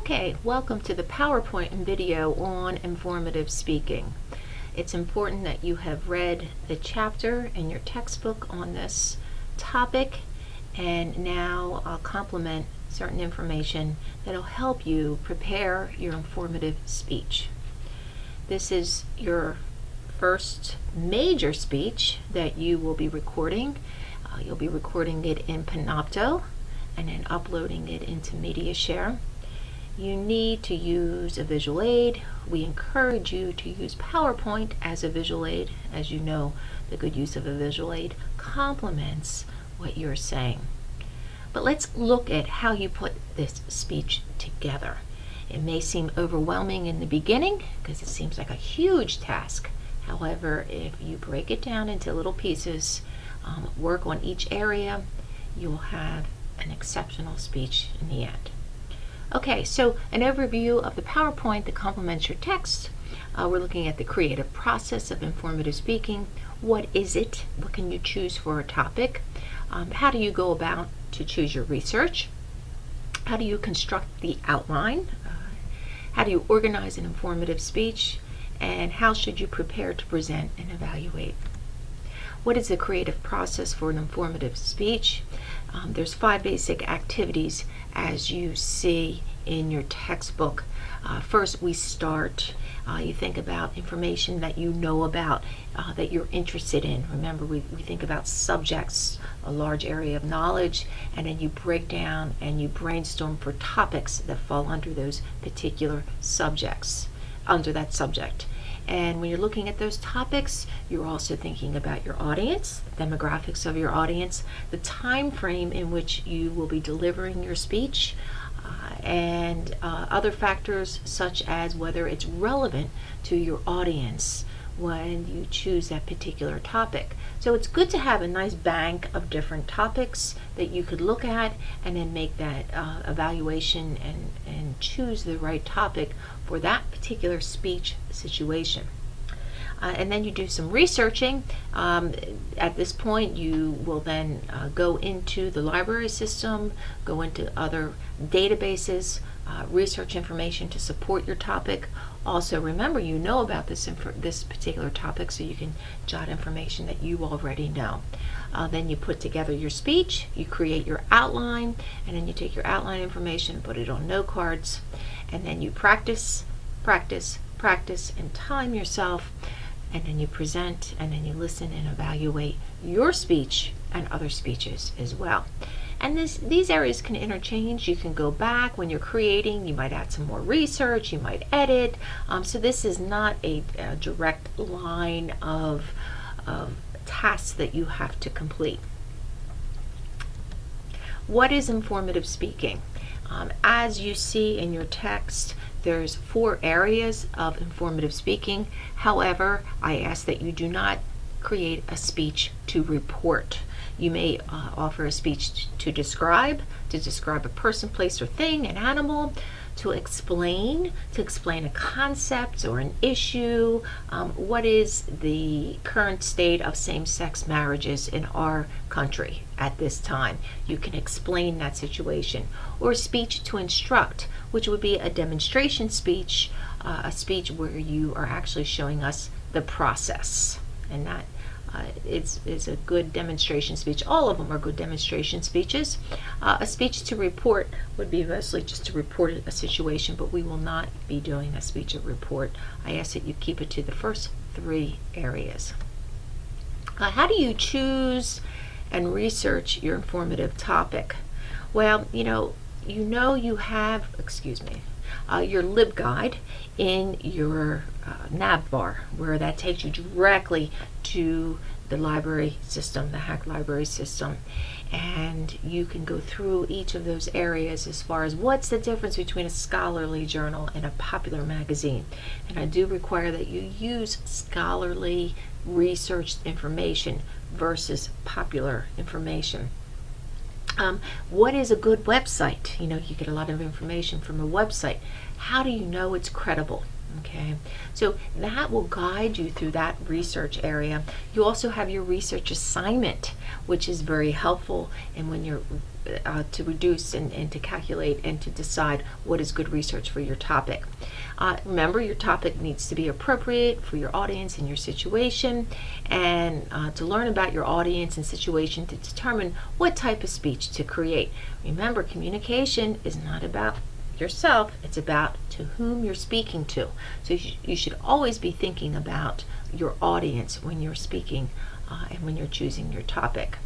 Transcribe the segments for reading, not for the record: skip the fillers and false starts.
Okay, welcome to the PowerPoint and video on informative speaking. It's important that you have read the chapter in your textbook on this topic, and now I'll complement certain information that'll help you prepare your informative speech. This is your first major speech that you will be recording. You'll be recording it in Panopto and then uploading it into MediaShare. You need to use a visual aid. We encourage you to use PowerPoint as a visual aid. As you know, the good use of a visual aid complements what you're saying. But let's look at how you put this speech together. It may seem overwhelming in the beginning because it seems like a huge task. However, if you break it down into little pieces, work on each area, you will have an exceptional speech in the end. Okay, so an overview of the PowerPoint that complements your text. We're looking at the creative process of informative speaking. What is it? What can you choose for a topic? How do you go about to choose your research? How do you construct the outline? How do you organize an informative speech? And how should you prepare to present and evaluate? What is the creative process for an informative speech? There's 5 basic activities as you see in your textbook. First, we start. You think about information that you know about, that you're interested in. Remember, we think about subjects, a large area of knowledge, and then you break down and you brainstorm for topics that fall under those particular subjects, under that subject. And when you're looking at those topics, you're also thinking about your audience, the demographics of your audience, the time frame in which you will be delivering your speech, and other factors such as whether it's relevant to your audience when you choose that particular topic. So it's good to have a nice bank of different topics that you could look at and then make that evaluation and choose the right topic for that particular speech situation. And then you do some researching. At this point, you will then go into the library system, go into other databases, research information to support your topic. Also, remember, you know about this particular topic, so you can jot information that you already know. Then you put together your speech, you create your outline, and then you take your outline information, put it on note cards, and then you practice, and time yourself, and then you present, and then you listen and evaluate your speech and other speeches as well. And these areas can interchange. You can go back when you're creating. You might add some more research. You might edit. So this is not a direct line of tasks that you have to complete. What is informative speaking? As you see in your text, there's 4 areas of informative speaking. However, I ask that you do not create a speech to report. You may offer a speech to describe a person, place, or thing, an animal, to explain a concept or an issue. What is the current state of same-sex marriages in our country at this time? You can explain that situation. Or a speech to instruct, which would be a demonstration speech, a speech where you are actually showing us the process. And that is a good demonstration speech. All of them are good demonstration speeches. A speech to report would be mostly just to report a situation, but we will not be doing a speech to report. I ask that you keep it to the first 3 areas. How do you choose and research your informative topic? Well, you have, your LibGuide in your nav bar, where that takes you directly to the library system, the Hack Library System, and you can go through each of those areas as far as what's the difference between a scholarly journal and a popular magazine. And I do require that you use scholarly researched information versus popular information. What is a good website? You get a lot of information from a website. How do you know it's credible? Okay, so that will guide you through that research area. You also have your research assignment, which is very helpful and when you're to reduce and to calculate and to decide what is good research for your topic. Remember, your topic needs to be appropriate for your audience and your situation, and to learn about your audience and situation to determine what type of speech to create. Remember, communication is not about yourself, it's about to whom you're speaking to. So you should always be thinking about your audience when you're speaking and when you're choosing your topic.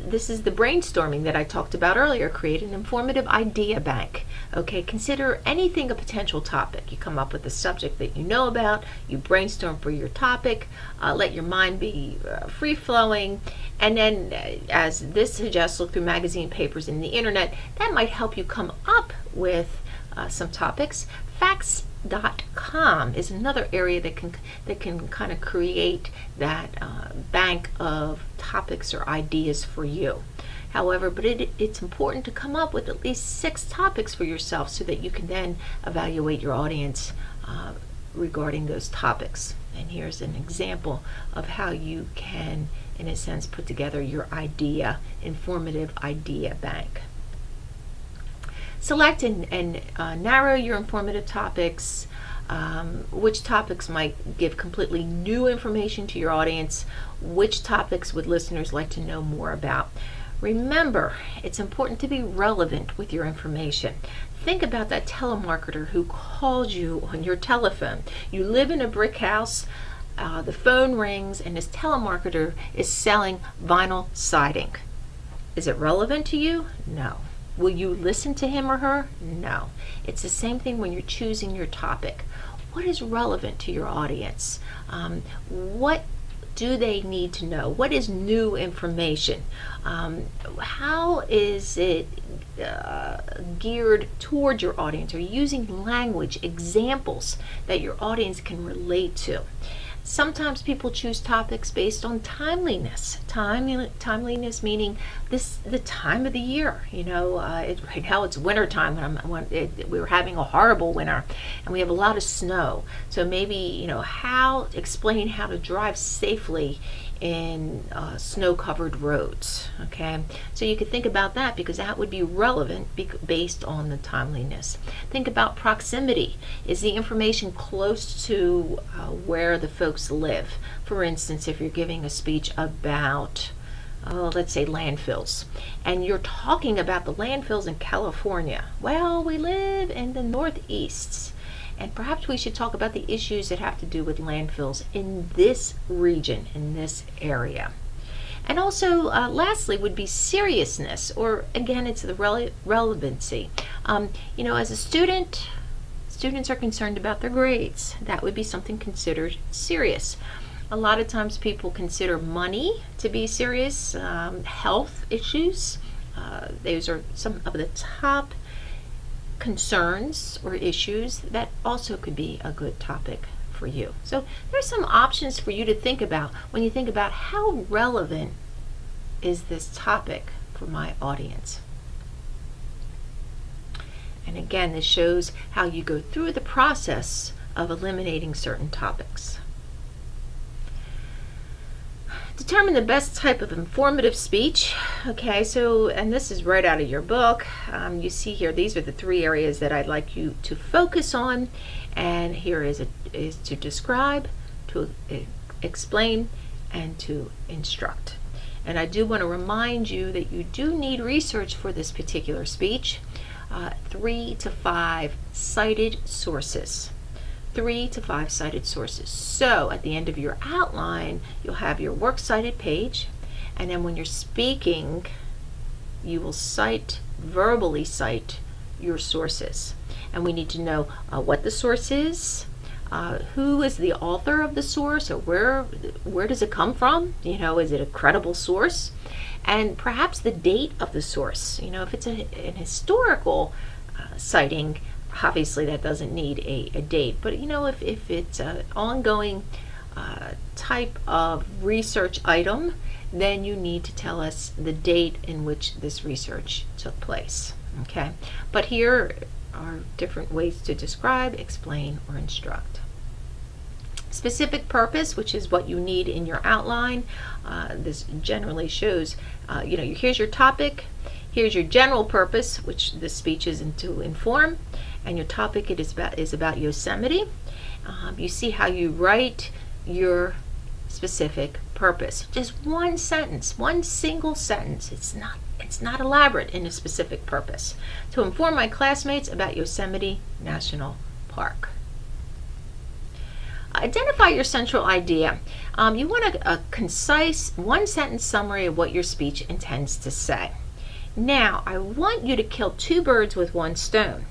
This is the brainstorming that I talked about earlier. Create an informative idea bank. Okay, consider anything a potential topic. You come up with a subject that you know about, you brainstorm for your topic, let your mind be free-flowing, and then as this suggests, look through magazine papers and the internet. That might help you come up with some topics. Facts.com is another area that can kind of create that bank of topics or ideas for you. However, but it's important to come up with at least 6 topics for yourself so that you can then evaluate your audience regarding those topics. And here's an example of how you can, in a sense, put together your informative idea bank. Select and narrow your informative topics. Which topics might give completely new information to your audience? Which topics would listeners like to know more about? Remember, it's important to be relevant with your information. Think about that telemarketer who called you on your telephone. You live in a brick house, the phone rings, and this telemarketer is selling vinyl siding. Is it relevant to you? No. Will you listen to him or her? No. It's the same thing when you're choosing your topic. What is relevant to your audience? What do they need to know? What is new information? How is it geared toward your audience? Are you using language, examples that your audience can relate to? Sometimes people choose topics based on timeliness. Timeliness meaning the time of the year. You know, right now it's winter time. We were having a horrible winter, and we have a lot of snow. So maybe explain how to drive safely in snow-covered roads. Okay, so you could think about that because that would be relevant based on the timeliness. Think about proximity. Is the information close to where the folks live? For instance, if you're giving a speech about let's say landfills, and you're talking about the landfills in California. Well, we live in the Northeast, and perhaps we should talk about the issues that have to do with landfills in this region, in this area. And also, lastly, would be seriousness, or again, it's the relevancy. As a student, students are concerned about their grades. That would be something considered serious. A lot of times people consider money to be serious, health issues. Those are some of the top concerns or issues that also could be a good topic for you. So there's some options for you to think about when you think about how relevant is this topic for my audience. And again, this shows how you go through the process of eliminating certain topics. Determine the best type of informative speech. Okay, so, and this is right out of your book. You see here, these are the 3 areas that I'd like you to focus on. And here is to describe, to explain, and to instruct. And I do want to remind you that you do need research for this particular speech. 3 to 5 cited sources. 3 to 5 cited sources. So at the end of your outline, you'll have your works cited page, and then when you're speaking, you will verbally cite your sources. And we need to know what the source is, who is the author of the source, or where does it come from? Is it a credible source? And perhaps the date of the source. If it's an historical citing, obviously that doesn't need a date, but if it's an ongoing type of research item, then you need to tell us the date in which this research took place. Okay, but here are different ways to describe, explain, or instruct. Specific purpose, which is what you need in your outline. This generally shows, here's your topic, here's your general purpose, which the speech is to inform, and your topic is about Yosemite. You see how you write your specific purpose. Just one sentence, one single sentence. It's not elaborate in a specific purpose. To inform my classmates about Yosemite National Park. Identify your central idea. You want a concise one-sentence summary of what your speech intends to say. Now, I want you to kill two birds with one stone.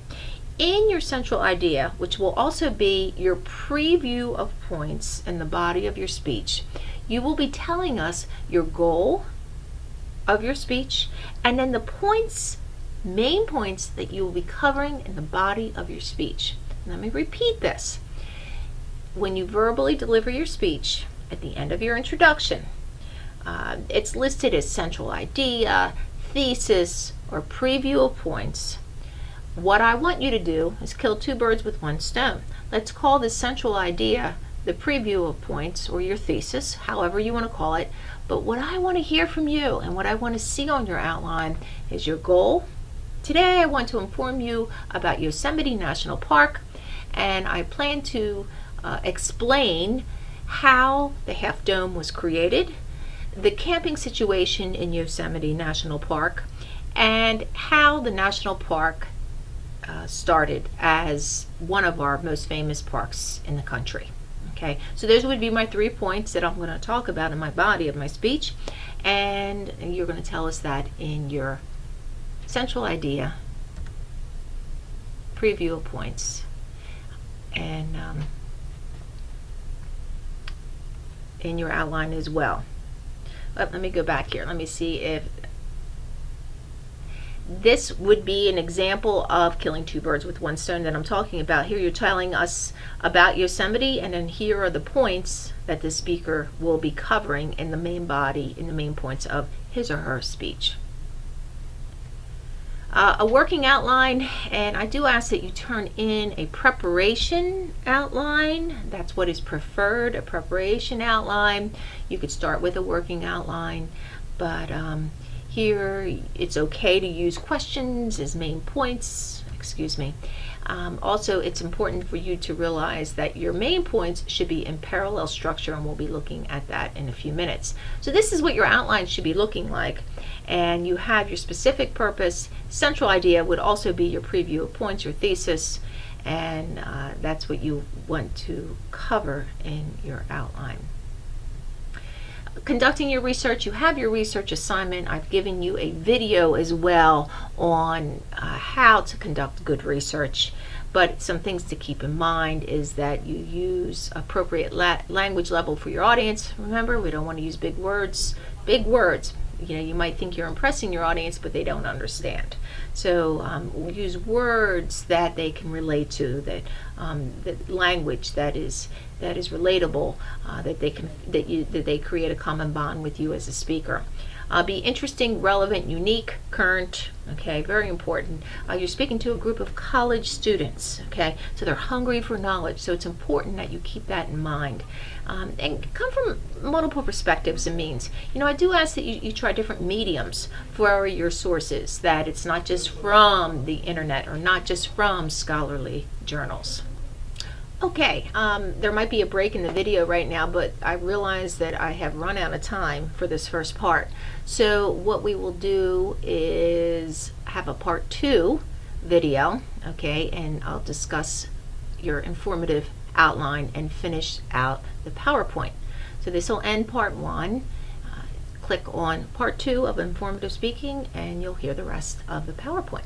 In your central idea, which will also be your preview of points in the body of your speech, you will be telling us your goal of your speech and then the main points that you will be covering in the body of your speech. Let me repeat this. When you verbally deliver your speech at the end of your introduction, it's listed as central idea, thesis, or preview of points. What I want you to do is kill two birds with one stone. Let's call this central idea the preview of points, or your thesis, however you want to call it. But what I want to hear from you and what I want to see on your outline is your goal. Today I want to inform you about Yosemite National Park, and I plan to explain how the Half Dome was created, the camping situation in Yosemite National Park, and how the national park started as one of our most famous parks in the country. Okay, so those would be my 3 points that I'm going to talk about in my body of my speech, and you're going to tell us that in your central idea, preview of points, and in your outline as well. Let me go back here. Let me see if this would be an example of killing two birds with one stone that I'm talking about. Here you're telling us about Yosemite, and then here are the points that the speaker will be covering in the main body, in the main points of his or her speech. A working outline, and I do ask that you turn in a preparation outline. That's what is preferred, a preparation outline. You could start with a working outline, but here it's okay to use questions as main points. Also, it's important for you to realize that your main points should be in parallel structure, and we'll be looking at that in a few minutes. So this is what your outline should be looking like, and you have your specific purpose. Central idea would also be your preview of points, your thesis, and that's what you want to cover in your outline. Conducting your research, you have your research assignment. I've given you a video as well on how to conduct good research, but some things to keep in mind is that you use appropriate language level for your audience. Remember, we don't want to use big words. You might think you're impressing your audience, but they don't understand. So use words that they can relate to, that language that is relatable, that they create a common bond with you as a speaker. Be interesting, relevant, unique, current. Okay, very important. You're speaking to a group of college students. Okay, so they're hungry for knowledge. So it's important that you keep that in mind, and come from multiple perspectives and means. I do ask that you try different mediums for your sources. That it's not just from the internet or not just from scholarly journals. Okay, there might be a break in the video right now, but I realize that I have run out of time for this first part. So what we will do is have a part 2 video, okay, and I'll discuss your informative outline and finish out the PowerPoint. So this will end part 1. Click on part 2 of informative speaking and you'll hear the rest of the PowerPoint.